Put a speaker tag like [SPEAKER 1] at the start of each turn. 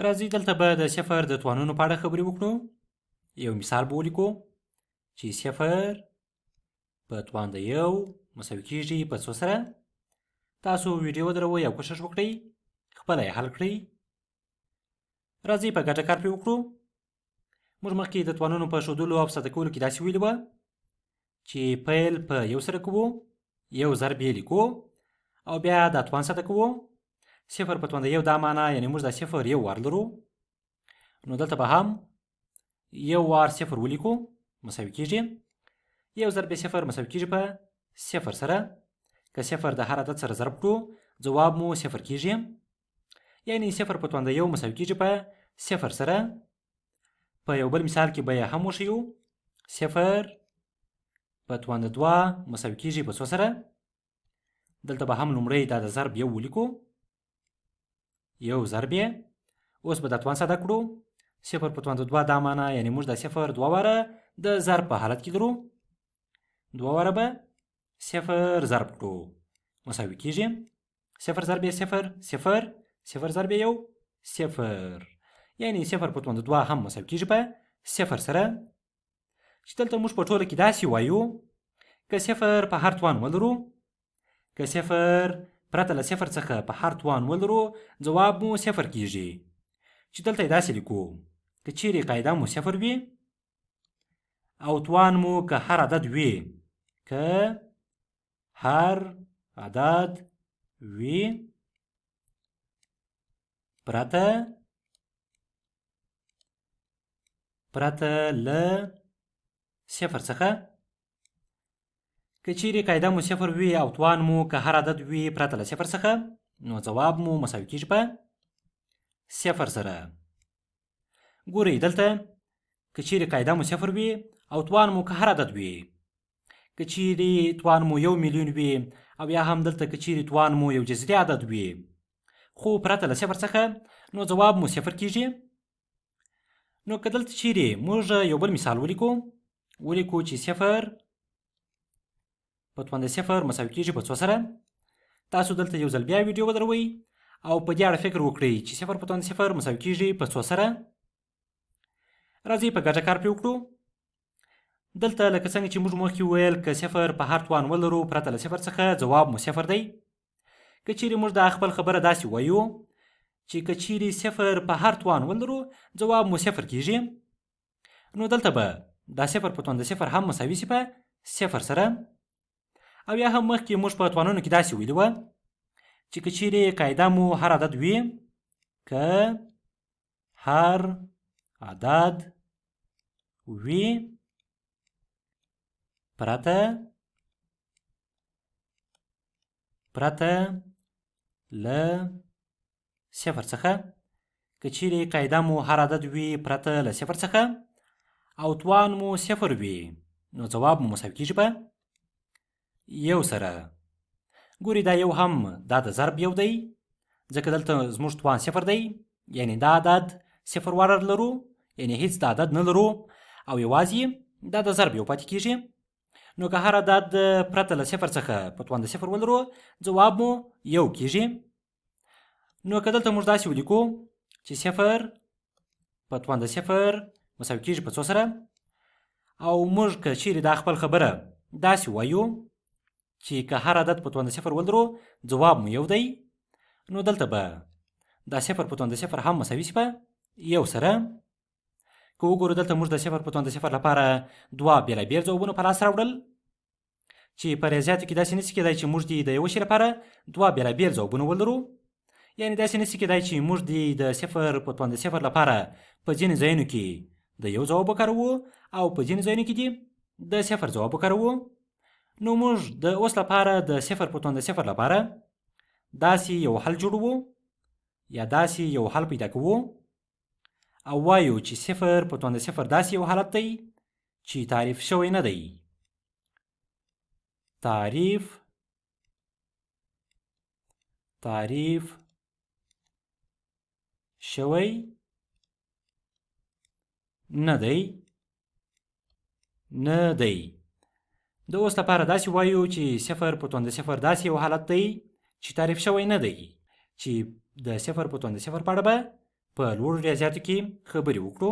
[SPEAKER 1] راځئ دلته به د صفر د توانونو په اړه خبرې وکړو. یو مثال به ولیکو چې صفر په توان د یو مساوي کېږي په څو سره. تاسو ویډیو ودروئ او کوشش وکړئ خپله یې حل کړئ. راځئ په ګډه کار پرې وکړو. موږ مخکې د توانونو په ښودلو او ساده کولو کې داسې ویلي وه چې پیل په یو سره کوو، یو ضرب یې لیکو او بیا دا توان ساده کوو. صفر په توان د یو دا معنا یعنې موږ دا صفر یو وار لرو، نو دلته به هم یو وار صفر ولیکو مساوي کېږي یو ضرب صفر مساوي کېږي په صفر سره. که صفر د هر عدد سره ضرب کړو ځواب مو صفر کېږي، یعنې صفر په توان د یو مساوي کېږي په صفر سره. په یو بل مثال کې به یې هم وښیو. صفر په توان د دوه مساوي کېږي په څو سره. دلته به هم لومړی دا د ضرب یو ولیکو، یو ضرب یې. اوس به دا توان ساده کړو. صفر په توان د دوه دا معنا یعنې موږ دا صفر دوه واره د ضرب په حالت کې لرو، دوه واره به صفر ضرب کړو مساوي کېږي صفر ضرب یې صفر صفر، صفر ضرب یې یو صفر، یعنې صفر په توان د دوه هم مساوي کېږي په صفر سره. چې دلته موږ په ټوله کې داسې وایو که صفر په هر توان ولرو، که صفر پرته له صفر څخه په هر توان ولرو ځواب مو صفر کېږي. چې دلته یې داسې لیکو که چیرې قاعده مو صفر وي او توان مو که هر عدد وي، که هر عدد وي پرته له صفر څخه، که چیرې قاعده مو صفر وي او توان مو که هر عدد وي پرته له صفر څخه، نو ځواب مو مساوي کېږي په صفر سره. ګورئ دلته که چیرې قاعده مو صفر وي او توان مو که هر عدد وي، که چیرې توان مو 1 میلیون وي او یا هم دلته که چیرې توان مو یو جذري عدد وي خو پرته له صفر څخه، نو ځواب مو صفر کېږي. نو که دلته چیرې موږ یو بل مثال ولیکو چې صفر په توان د صفر مساوي کېږي په څو سره. تاسو دلته یو ځل بیا ویډیو ودروئ او په دې اړه فکر وکړئ چې صفر په توان د صفر مساوي کېږي په څو سره. راځئ په ګډه کار پرې وکړو. دلته لکه څنګه چې موږ مخکې وویل که صفر په هر توان ولرو پرته له صفر څخه ځواب مو صفر دی. که چیرې موږ دا خپل خبره داسې وایو چې که چیرې صفر په هر توان ولرو ځواب مو صفر کېږي، نو دلته به دا صفر په توان د صفر هم مساوي شي په صفر سره. او یا هم مخکې موږ په توانونو کې داسې ویلي وه چې که چیرې قاعده مو هر عدد وي، که هر عدد وي پرته له صفر څخه، که چیرې قاعده مو هر عدد وي پرته له صفر څخه او توان مو صفر وي، نو ځواب مو مساوي کېږي په یو سره. ګورئ دا یو هم دا د ضرب یو دی ځکه دلته زموږ توان صفر دی، یعنې دا عدد صفر واره لرو، یعنې هیڅ د عدد نه لرو او یوازې دا د ضرب یو پاتې کېږي. نو که هر عدد پرته له صفر څخه په توان د صفر ولرو ځواب مو یو کېږي. نو که دلته موږ داسې ولیکو چې صفر په توان د صفر مساوي کېږي په څو سره، او موږ که چیرې دا خپل خبره داسې وایو چې که هر عدد په توان د صفر ولرو ځواب مو یو دی، نو دلته به دا صفر په توان د صفر هم مساوي شي په یو سره. که وګورو دلته موږ د صفر په توان د صفر لپاره دوه بېلابېل ځوابونه په لاس راوړل چې په ریاضیاتو کې داسې نشي کېدای چې موږ د یوه شي لپاره دوه بېلابېل ځوابونه ولرو، یعنې داسې نشي کېدای چې موږ د صفر په توان د صفر لپاره په ځینې ځایونو کې د یو ځواب وکاروو او په ځینې ځایونو کې د صفر ځواب وکاروو. نو موږ د اوس لپاره د صفر په توان د صفر لپاره داسې یو حل جوړوو یا داسې یو حل پیدا کوو او وایو چې صفر په توان د صفر داسې یو حالت دی چې تعریف شوی نه دی. تعریف شوی نه دی. د اوس لپاره داسې وایو چې صفر په توان د صفر داسې یو حالت دی چې تعریف شوی نه دی، چې د صفر په توان د صفر په اړه به په لوړو ریاضیاتو کې خبرې وکړو.